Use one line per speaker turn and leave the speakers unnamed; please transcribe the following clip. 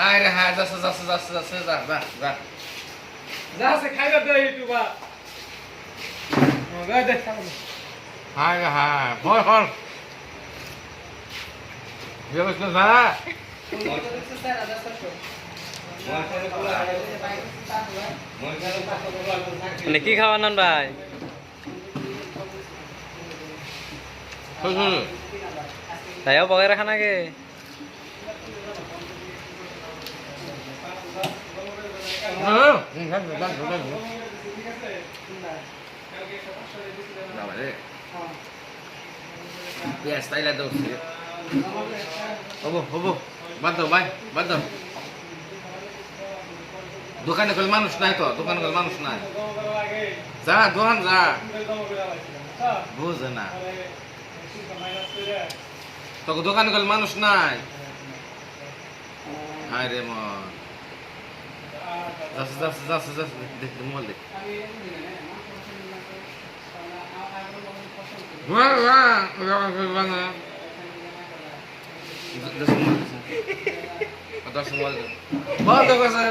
আরে হ্যাঁ যাচ্ছে যাচ্ছে যাচ্ছে যাচ্ছে যা যা যা
যা আছে খাইবা দে ইউটিউবা গা দেখ
হ্যাঁ হ্যাঁ বল বল ব্যবস্থা যা
মানে কি খাওয়ান ভাই? তাইও বগাই রাখা নাকি?
Yes, tayo lang daw siya. Obo. Ba't daw, bay? Ba't daw? দোকানে গেলে মানুষ নাই তো, দোকানে গেলে মানুষ নাই। যা, দোকান যা। বুঝে না। তোকে দোকানে গেলে মানুষ নাই। হায় রে মন। যাচ্ছে, দেখ, মোবাইল দেখ। দশ মোবাইল বন্ধ করছে